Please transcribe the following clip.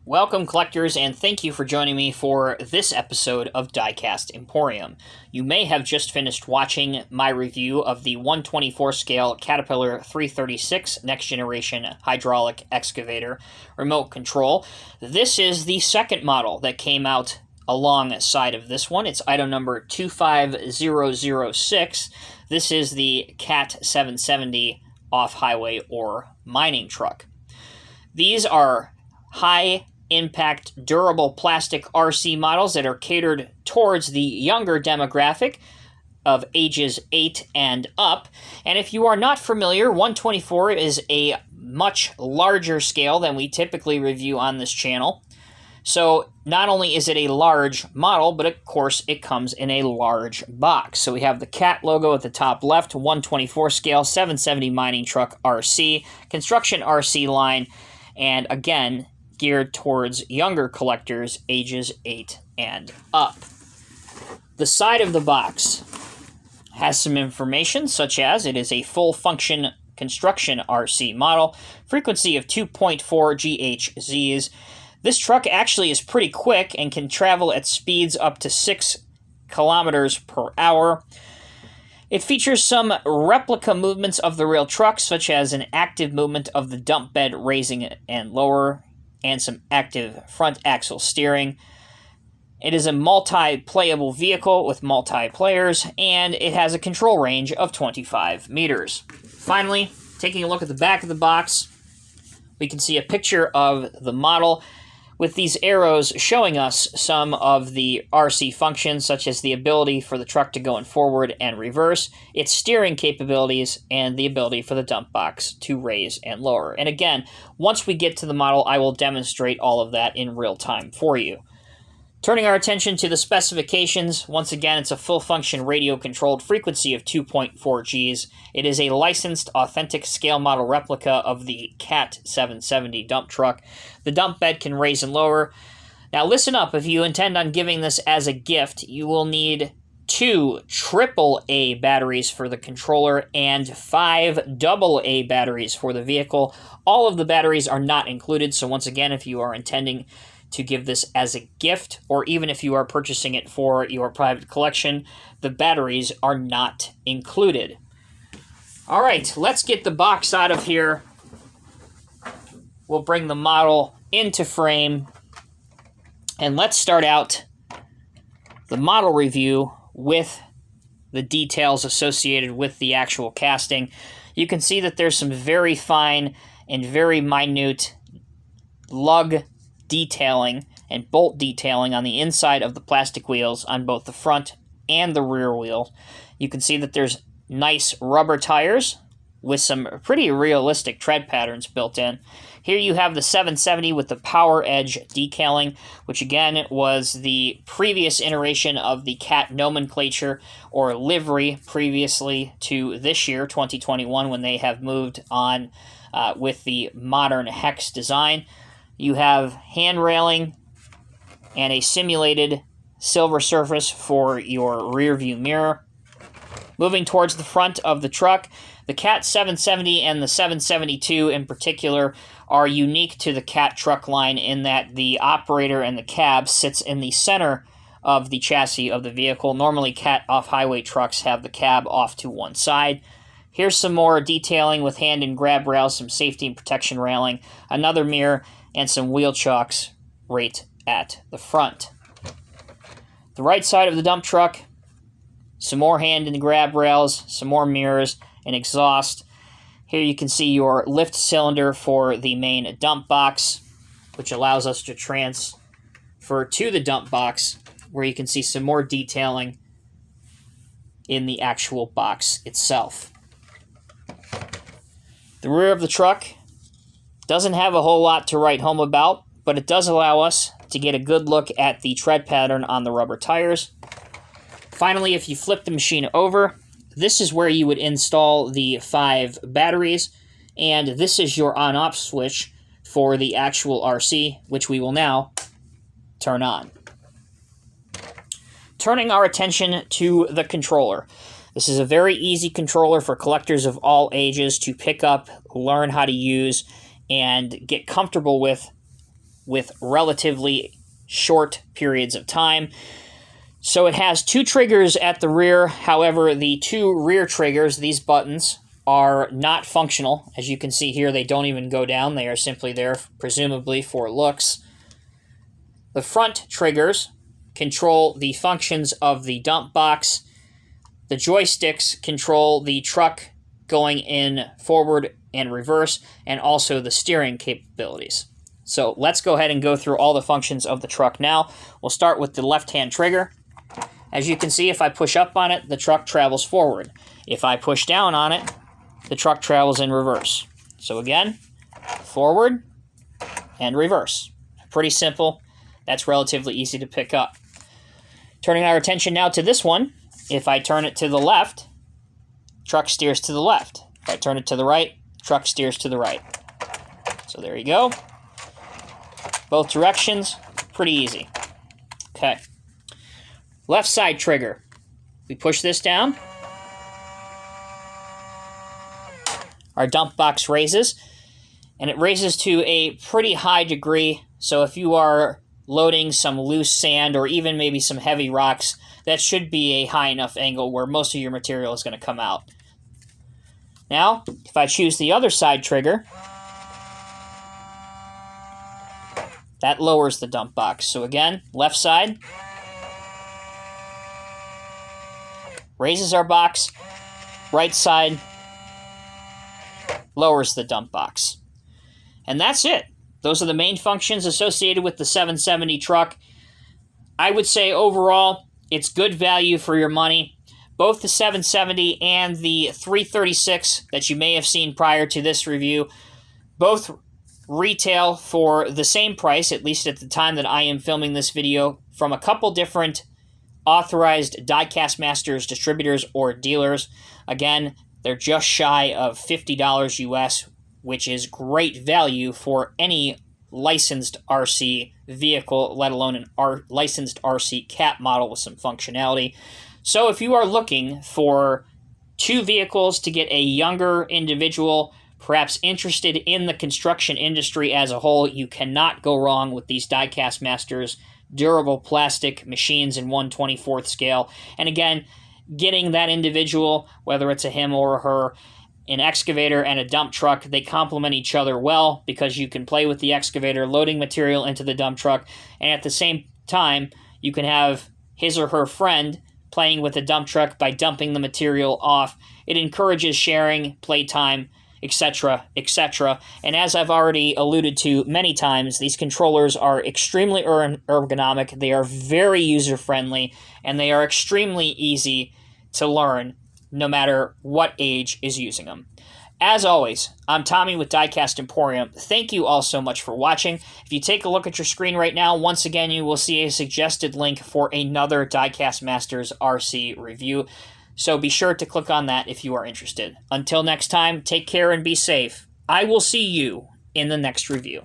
Welcome, collectors, and thank you for joining me for this episode of Diecast Emporium. You may have just finished watching my review of the 124 scale Caterpillar 336 Next Generation Hydraulic Excavator Remote Control. This is the second model that came out alongside of this one. It's item number 25006. This is the CAT 770 off-highway or mining truck. These are high-impact, durable plastic RC models that are catered towards the younger demographic of ages 8 and up. And if you are not familiar, 124 is a much larger scale than we typically review on this channel. So not only is it a large model, but of course it comes in a large box. So we have the CAT logo at the top left, 124 scale, 770 mining truck RC, construction RC line, and again, geared towards younger collectors ages 8 and up. The side of the box has some information, such as it is a full-function construction RC model, frequency of 2.4 GHZs. This truck actually is pretty quick and can travel at speeds up to 6 kilometers per hour. It features some replica movements of the real truck, such as an active movement of the dump bed raising and lower, and some active front axle steering. It is a multi-playable vehicle with multi-players, and it has a control range of 25 meters. Finally, taking a look at the back of the box, we can see a picture of the model with these arrows showing us some of the RC functions, such as the ability for the truck to go in forward and reverse, its steering capabilities, and the ability for the dump box to raise and lower. And again, once we get to the model, I will demonstrate all of that in real time for you. Turning our attention to the specifications, once again, it's a full-function radio-controlled frequency of 2.4 Gs. It is a licensed, authentic scale model replica of the CAT 770 dump truck. The dump bed can raise and lower. Now listen up, if you intend on giving this as a gift, you will need 2 AAA batteries for the controller and 5 AA batteries for the vehicle. All of the batteries are not included, so once again, if you are intending to give this as a gift, or even if you are purchasing it for your private collection, the batteries are not included. All right, let's get the box out of here. We'll bring the model into frame, and let's start out the model review with the details associated with the actual casting. You can see that there's some very fine and very minute lug detailing and bolt detailing on the inside of the plastic wheels on both the front and the rear wheel. You can see that there's nice rubber tires with some pretty realistic tread patterns built in. Here you have the 770 with the Power Edge decaling, which again was the previous iteration of the CAT nomenclature or livery previously to this year, 2021, when they have moved on with the modern hex design. You have hand railing and a simulated silver surface for your rear view mirror. Moving towards the front of the truck, the CAT 770 and the 772 in particular are unique to the CAT truck line in that the operator and the cab sits in the center of the chassis of the vehicle. Normally, CAT off-highway trucks have the cab off to one side. Here's some more detailing with hand and grab rails, some safety and protection railing, another mirror, and some wheel chocks right at the front. The right side of the dump truck, some more hand and grab rails, some more mirrors, and exhaust. Here you can see your lift cylinder for the main dump box, which allows us to transfer to the dump box, where you can see some more detailing in the actual box itself. The rear of the truck doesn't have a whole lot to write home about, but it does allow us to get a good look at the tread pattern on the rubber tires. Finally, if you flip the machine over, this is where you would install the 5 batteries, and this is your on-off switch for the actual RC, which we will now turn on. Turning our attention to the controller. This is a very easy controller for collectors of all ages to pick up, learn how to use, and get comfortable with with relatively short periods of time. So it has 2 triggers at the rear. However, the 2 rear triggers, these buttons, are not functional. As you can see here, they don't even go down. They are simply there, presumably, for looks. The front triggers control the functions of the dump box. The joysticks control the truck going in forward and reverse, and also the steering capabilities. So let's go ahead and go through all the functions of the truck now. We'll start with the left-hand trigger. As you can see, if I push up on it, the truck travels forward. If I push down on it, the truck travels in reverse. So again, forward and reverse. Pretty simple. That's relatively easy to pick up. Turning our attention now to this one, if I turn it to the left, truck steers to the left. If I turn it to the right, truck steers to the right. So there you go. Both directions, pretty easy. Okay. Left side trigger. We push this down. Our dump box raises, and it raises to a pretty high degree. So if you are loading some loose sand or even maybe some heavy rocks, that should be a high enough angle where most of your material is going to come out. Now, if I choose the other side trigger, that lowers the dump box. So again, left side raises our box, right side lowers the dump box. And that's it. Those are the main functions associated with the 770 truck. I would say overall, it's good value for your money. Both the 770 and the 336 that you may have seen prior to this review, both retail for the same price, at least at the time that I am filming this video, from a couple different authorized Diecast Masters distributors or dealers. Again, they're just shy of $50 US, which is great value for any licensed RC vehicle, let alone an licensed RC cat model with some functionality. So if you are looking for 2 vehicles to get a younger individual, perhaps interested in the construction industry as a whole, you cannot go wrong with these Diecast Masters durable plastic machines in 1/24th scale. And again, getting that individual, whether it's a him or a her, an excavator and a dump truck, they complement each other well because you can play with the excavator loading material into the dump truck, and at the same time, you can have his or her friend playing with the dump truck by dumping the material off. It encourages sharing, playtime, etc., etc. And as I've already alluded to many times, these controllers are extremely ergonomic, they are very user-friendly, and they are extremely easy to learn no matter what age is using them. As always, I'm Tommy with Diecast Emporium. Thank you all so much for watching. If you take a look at your screen right now, once again, you will see a suggested link for another Diecast Masters RC review. So be sure to click on that if you are interested. Until next time, take care and be safe. I will see you in the next review.